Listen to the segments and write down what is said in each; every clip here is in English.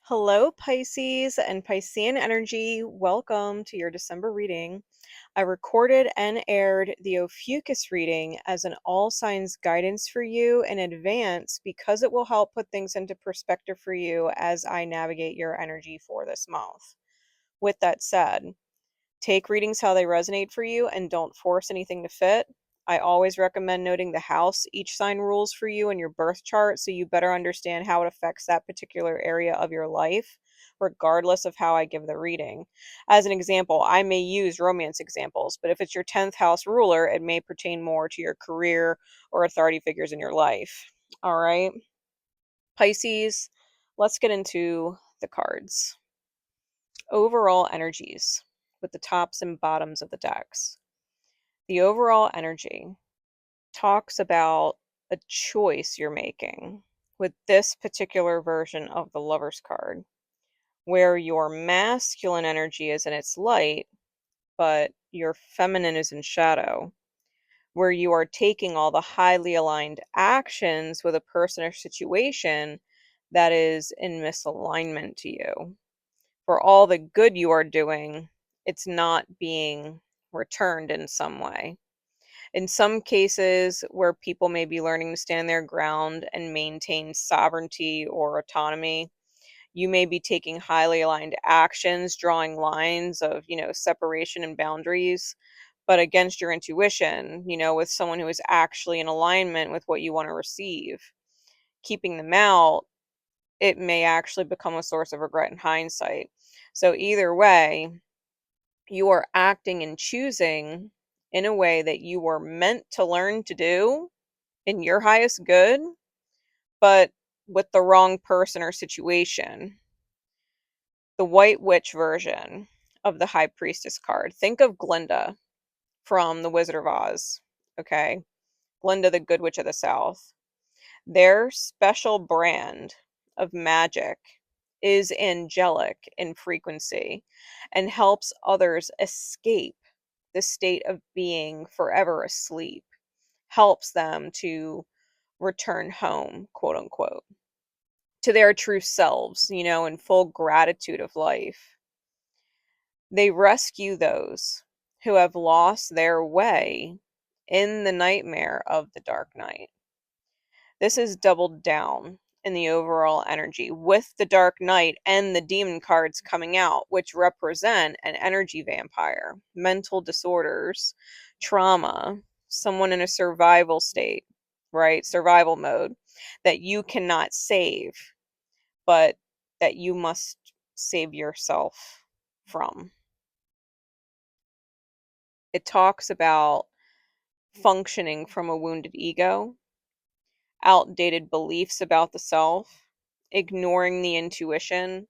Hello, Pisces and Piscean energy. Welcome to your December reading. I recorded and aired the Ophiuchus reading as an all signs guidance for you in advance because it will help put things into perspective for you as I navigate your energy for this month. With that said, take readings how they resonate for you and don't force anything to fit. I always recommend noting the house each sign rules for you in your birth chart so you better understand how it affects that particular area of your life, regardless of how I give the reading. As an example, I may use romance examples, but if it's your 10th house ruler, it may pertain more to your career or authority figures in your life. All right, Pisces, let's get into the cards. Overall energies with the tops and bottoms of the decks. The overall energy talks about a choice you're making with this particular version of the Lover's card, where your masculine energy is in its light, but your feminine is in shadow, where you are taking all the highly aligned actions with a person or situation that is in misalignment to you. For all the good you are doing, it's not being returned in some way. In some cases where people may be learning to stand their ground and maintain sovereignty or autonomy, you may be taking highly aligned actions, drawing lines of, separation and boundaries, but against your intuition, with someone who is actually in alignment with what you want to receive. Keeping them out, it may actually become a source of regret in hindsight. So either way, you are acting and choosing in a way that you were meant to learn to do in your highest good, but with the wrong person or situation. The White Witch version of the High Priestess card. Think of Glinda from The Wizard of Oz. Okay. Glinda, the Good Witch of the South. Their special brand of magic is angelic in frequency and helps others escape the state of being forever asleep, helps them to return home, quote unquote, to their true selves, in full gratitude of life. They rescue those who have lost their way in the nightmare of the dark night. This is doubled down in the overall energy with the Dark Knight and the demon cards coming out, which represent an energy vampire, mental disorders, trauma, someone in a survival state, right? Survival mode that you cannot save, but that you must save yourself from. It talks about functioning from a wounded ego, outdated beliefs about the self, ignoring the intuition,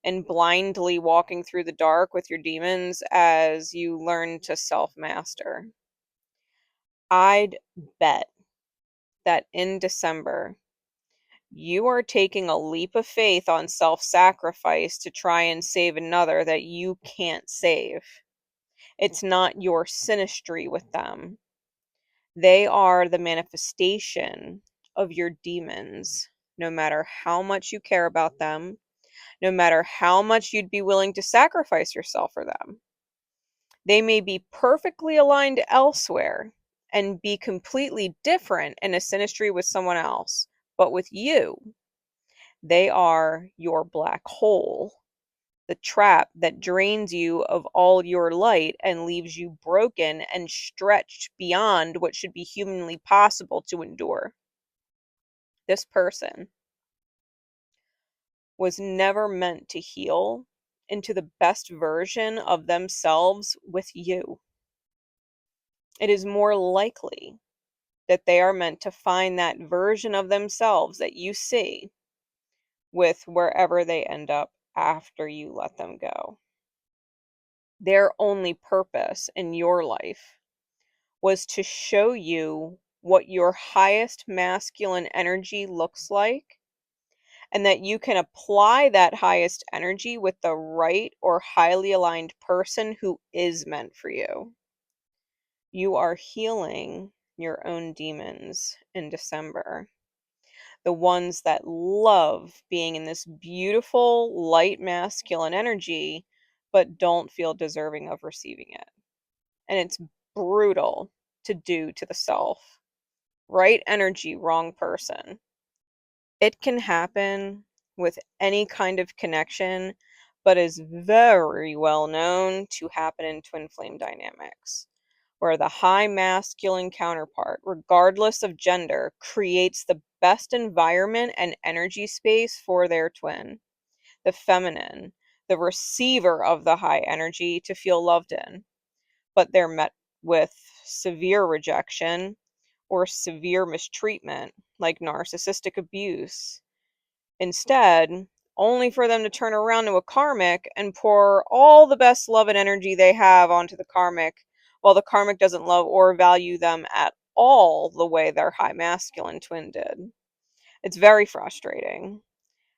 and blindly walking through the dark with your demons as you learn to self master. I'd bet that in December, you are taking a leap of faith on self sacrifice to try and save another that you can't save. It's not your synastry with them. They are the manifestation of your demons, no matter how much you care about them, no matter how much you'd be willing to sacrifice yourself for them. They may be perfectly aligned elsewhere and be completely different in a synastry with someone else, but with you, they are your black hole, the trap that drains you of all your light and leaves you broken and stretched beyond what should be humanly possible to endure. This person was never meant to heal into the best version of themselves with you. It is more likely that they are meant to find that version of themselves that you see with wherever they end up after you let them go. Their only purpose in your life was to show you what your highest masculine energy looks like, and that you can apply that highest energy with the right or highly aligned person who is meant for you. You are healing your own demons in December. The ones that love being in this beautiful, light masculine energy, but don't feel deserving of receiving it. And it's brutal to do to the self. Right energy, wrong person. It can happen with any kind of connection, but is very well known to happen in twin flame dynamics, where the high masculine counterpart, regardless of gender, creates the best environment and energy space for their twin, the feminine, the receiver of the high energy, to feel loved in. But they're met with severe rejection or severe mistreatment, like narcissistic abuse. Instead, only for them to turn around to a karmic and pour all the best love and energy they have onto the karmic, while the karmic doesn't love or value them at all the way their high masculine twin did. It's very frustrating.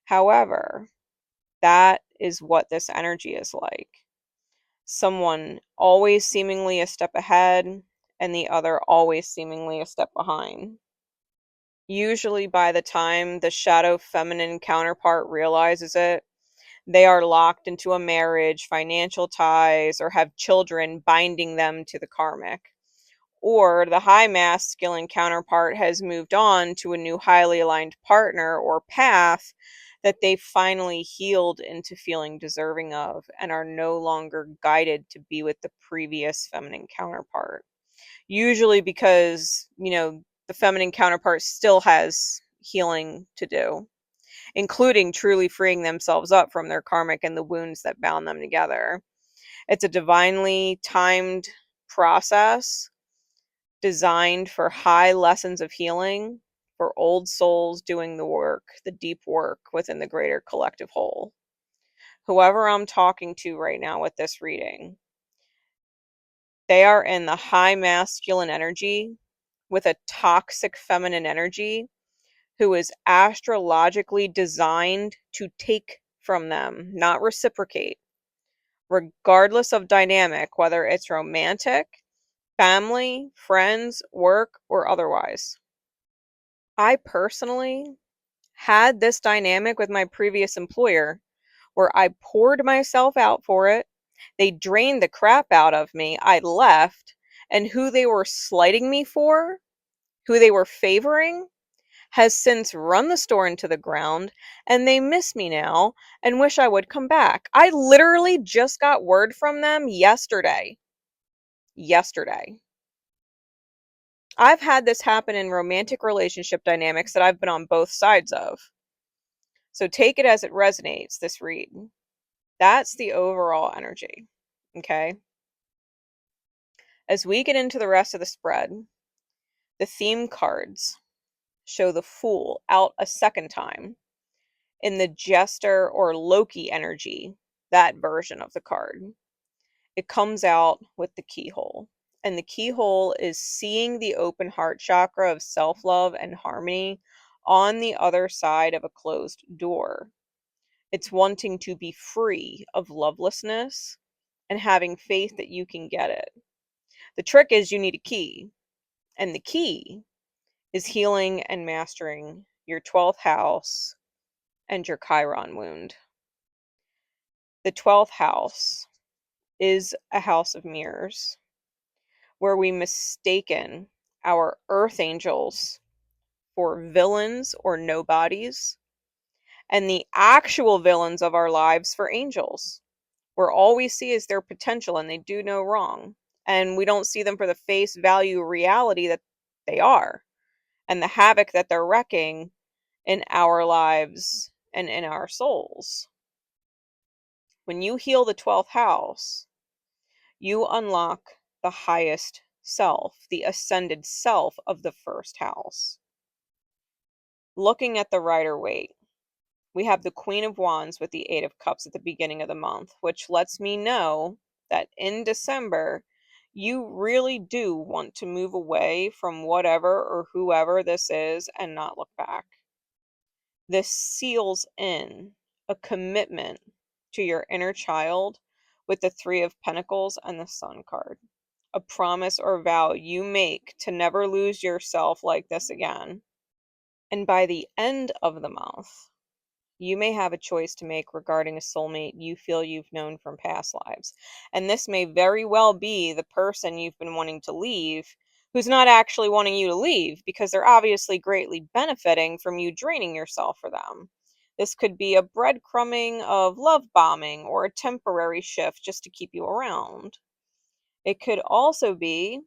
However, that is what this energy is like. Someone always seemingly a step ahead, and the other always seemingly a step behind. Usually, by the time the shadow feminine counterpart realizes it, they are locked into a marriage, financial ties, or have children binding them to the karmic. Or the high masculine counterpart has moved on to a new highly aligned partner or path that they finally healed into feeling deserving of and are no longer guided to be with the previous feminine counterpart. Usually because, the feminine counterpart still has healing to do, including truly freeing themselves up from their karmic and the wounds that bound them together. It's a divinely timed process designed for high lessons of healing, for old souls doing the work, the deep work within the greater collective whole. Whoever I'm talking to right now with this reading, they are in the high masculine energy with a toxic feminine energy who is astrologically designed to take from them, not reciprocate, regardless of dynamic, whether it's romantic, family, friends, work, or otherwise. I personally had this dynamic with my previous employer where I poured myself out for it. They drained the crap out of me. I left, and who they were slighting me for, who they were favoring, has since run the store into the ground, and they miss me now and wish I would come back. I literally just got word from them yesterday. Yesterday. I've had this happen in romantic relationship dynamics that I've been on both sides of. So take it as it resonates, this read. That's the overall energy. Okay? As we get into the rest of the spread, the theme cards show the Fool out a second time in the Jester or Loki energy, that version of the card. It comes out with the keyhole. And the keyhole is seeing the open heart chakra of self love and harmony on the other side of a closed door. It's wanting to be free of lovelessness and having faith that you can get it. The trick is you need a key. And the key is healing and mastering your 12th house and your Chiron wound. The 12th house is a house of mirrors where we mistaken our earth angels for villains or nobodies and the actual villains of our lives for angels, where all we see is their potential and they do no wrong. And we don't see them for the face value reality that they are and the havoc that they're wrecking in our lives and in our souls. When you heal the 12th house, you unlock the highest self, the ascended self of the first house. Looking at the Rider-Waite, we have the Queen of Wands with the Eight of Cups at the beginning of the month, which lets me know that in December, you really do want to move away from whatever or whoever this is and not look back. This seals in a commitment to your inner child with the Three of Pentacles and the Sun card. A promise or vow you make to never lose yourself like this again. And by the end of the month, you may have a choice to make regarding a soulmate you feel you've known from past lives. And this may very well be the person you've been wanting to leave, who's not actually wanting you to leave because they're obviously greatly benefiting from you draining yourself for them. This could be a breadcrumbing of love bombing or a temporary shift just to keep you around. It could also be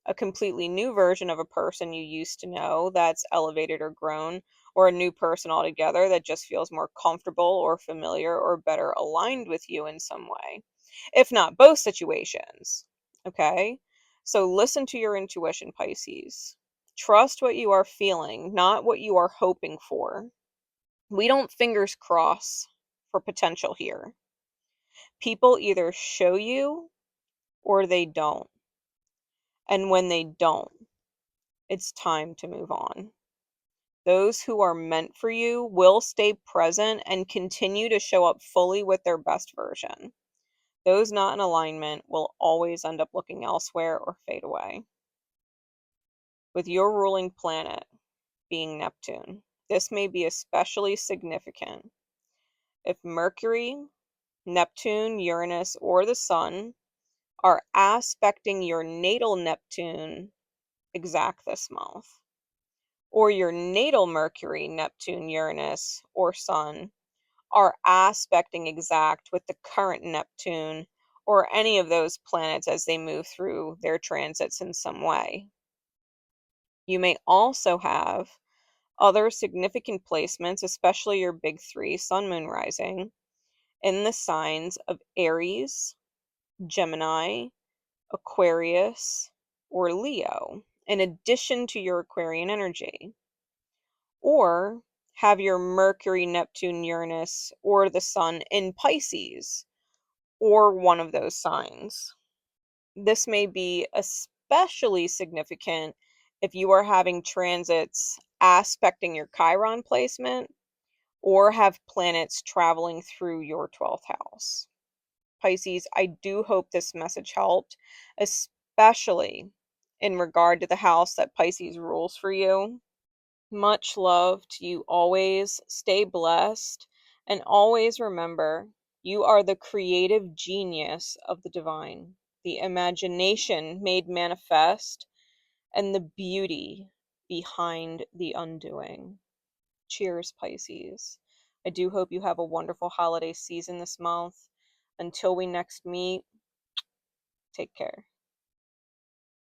a completely new version of a person you used to know that's elevated or grown, or a new person altogether that just feels more comfortable or familiar or better aligned with you in some way, if not both situations. Okay? So listen to your intuition, Pisces. Trust what you are feeling, not what you are hoping for. We don't fingers cross for potential here. People either show you or they don't. And when they don't, it's time to move on. Those who are meant for you will stay present and continue to show up fully with their best version. Those not in alignment will always end up looking elsewhere or fade away. With your ruling planet being Neptune, this may be especially significant. If Mercury, Neptune, Uranus, or the Sun are aspecting your natal Neptune exact this month, or your natal Mercury, Neptune, Uranus, or Sun are aspecting exact with the current Neptune or any of those planets as they move through their transits in some way. You may also have other significant placements, especially your big three, Sun, Moon, Rising, in the signs of Aries, Gemini, Aquarius, or Leo, in addition to your Aquarian energy. Or have your Mercury, Neptune, Uranus, or the Sun in Pisces, or one of those signs. This may be especially significant if you are having transits aspecting your Chiron placement or have planets traveling through your 12th house. Pisces, I do hope this message helped, especially in regard to the house that Pisces rules for you. Much love to you always. Stay blessed. And always remember, you are the creative genius of the divine, the imagination made manifest, and the beauty behind the undoing. Cheers, Pisces. I do hope you have a wonderful holiday season this month. Until we next meet, take care.